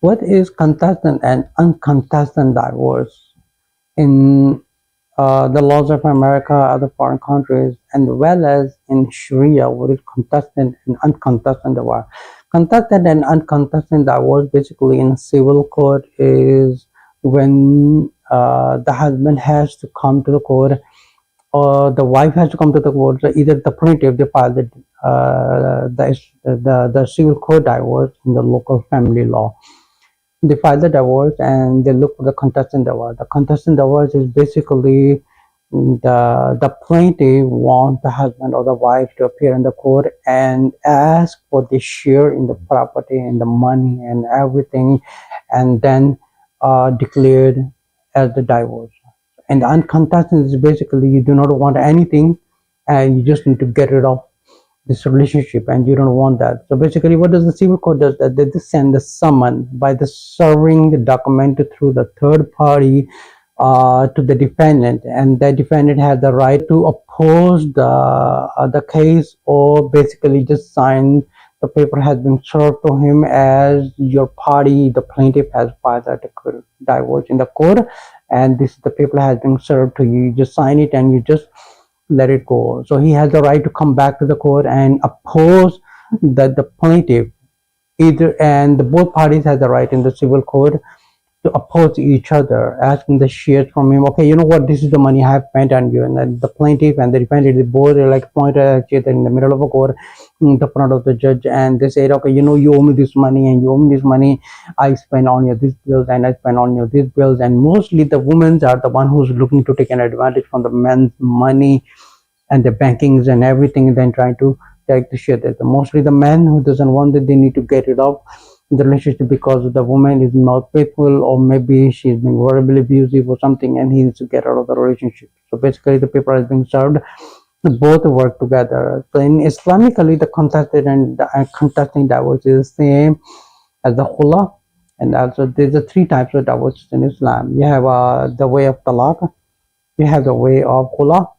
What is contested and uncontested divorce in the laws of America, other foreign countries, and well as in Sharia? What is contested and uncontested divorce? Contested and uncontested divorce basically in civil court is when the husband has to come to the court, or the wife has to come to the court. So either the plaintiff, they file the civil court divorce in the local family law. They file the divorce and they look for the contestant divorce. The contestant divorce is basically the plaintiff wants the husband or the wife to appear in the court and ask for the share in the property and the money and everything, and then declared as the divorce. And the uncontested is basically you do not want anything and you just need to get rid of this relationship and you don't want that. So basically what does the civil court does, that they just send the summon by the serving the document through the third party to the defendant, and the defendant has the right to oppose the case, or basically just sign the paper has been served to him as your party, the plaintiff has filed a divorce in the court, and this the paper has been served to you. You just sign it and you just let it go. So he has the right to come back to the court and oppose the plaintiff either, and both parties have the right in the civil court to oppose each other, asking the shares from him. Okay, you know what, this is the money I have spent on you. And then the plaintiff and the defendant, they both are like pointed at each other in the middle of a court in the front of the judge, and they said, okay, you know, you owe me this money and you owe me this money. I spent on you these bills and I spent on you these bills. And mostly the women are the one who's looking to take an advantage from the men's money and the bankings and everything, and then trying to take the share. That mostly the man who doesn't want it, they need to get it off the relationship because the woman is not faithful, or maybe she's being verbally abusive or something, and he needs to get out of the relationship. So basically the paper has been served, both work together. So in Islamically, the contested and contesting divorce is the same as the Khula. And also there's three types of divorces in Islam. You have the way of Talaq, you have the way of Khula,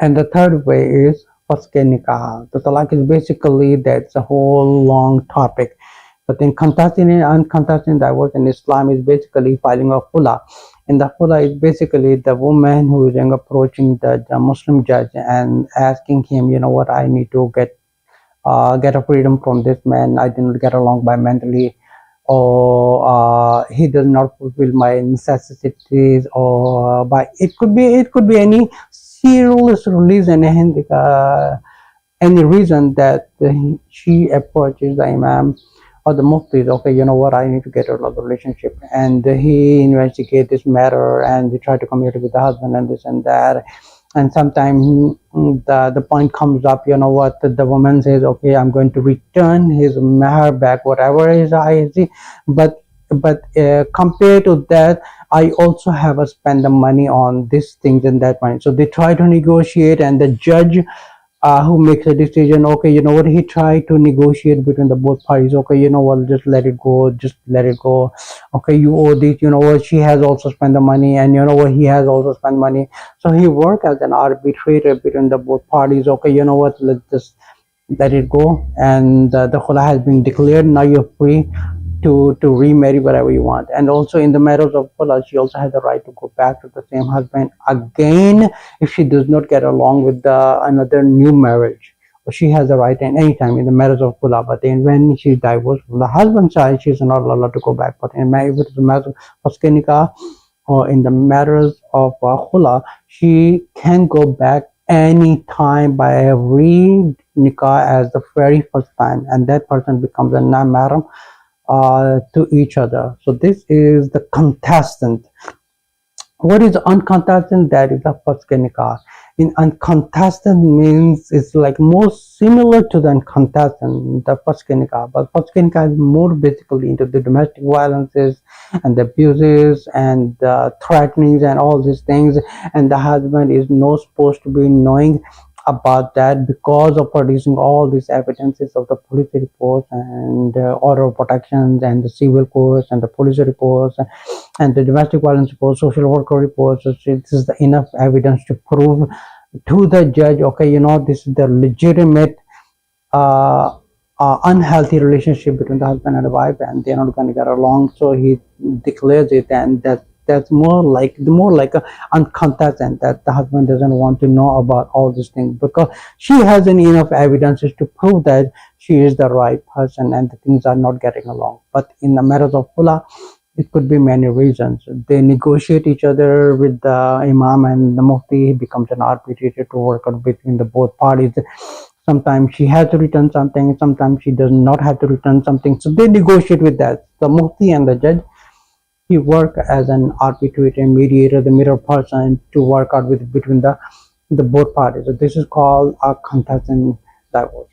and the third way is Faskh nikah. The Talaq is basically, that's a whole long topic. But in contesting and uncontested divorce in Islam is basically filing a Khula. And the Khula is basically the woman who is approaching the Muslim judge and asking him, you know what, I need to get a freedom from this man. I didn't get along by mentally, or he does not fulfill my necessities, or by it could be any serious reason, any reason that she approaches the Imam or the Mufti. Okay, you know what, I need to get out of the relationship, and he investigates this matter and they try to communicate with the husband and this and that. And sometimes the point comes up, you know what, the woman says, okay, I'm going to return his mahar back, whatever is I see, but compared to that, I also have to spend the money on these things and that money. So they try to negotiate, and the judge who makes a decision, okay, you know what, he tried to negotiate between the both parties. Okay, you know what, just let it go, just let it go. Okay, you owe this, you know what, she has also spent the money, and you know what, he has also spent money. So he worked as an arbitrator between the both parties. Okay, you know what, let's just let it go, and the Khula has been declared. Now you're free to remarry whatever you want. And also in the matters of Khula, she also has the right to go back to the same husband again if she does not get along with another new marriage. She has the right at any time in the matters of Khula. But then when she divorced from the husband's side, she's not allowed to go back. But in the matter of Faskh nikah, or in the matters of Khula, she can go back any time by every nikah as the very first time, and that person becomes a non-mahram to each other. So this is the contestant. What is uncontested? That is the Faskh nikah. In uncontested means it's like more similar to the uncontested, the Faskh nikah, but Faskh nikah is more basically into the domestic violences and the abuses and the threatenings and all these things, and the husband is not supposed to be knowing about that because of producing all these evidences of the police reports and order of protections and the civil courts and the police reports and the domestic violence reports, social worker reports. So this is the enough evidence to prove to the judge, okay, you know, this is the legitimate unhealthy relationship between the husband and the wife, and they're not going to get along. So he declares it, and that's more like a uncontested, that the husband doesn't want to know about all these things because she hasn't enough evidences to prove that she is the right person and the things are not getting along. But in the matters of Khula, it could be many reasons. They negotiate each other with the imam and the mufti. He becomes an arbitrator to work out between the both parties. Sometimes she has to return something, sometimes she does not have to return something. So they negotiate with that. The mufti and the judge, he work as an arbitrator, mediator, the middle person to work out with between the both parties. So this is called a contestant divorce.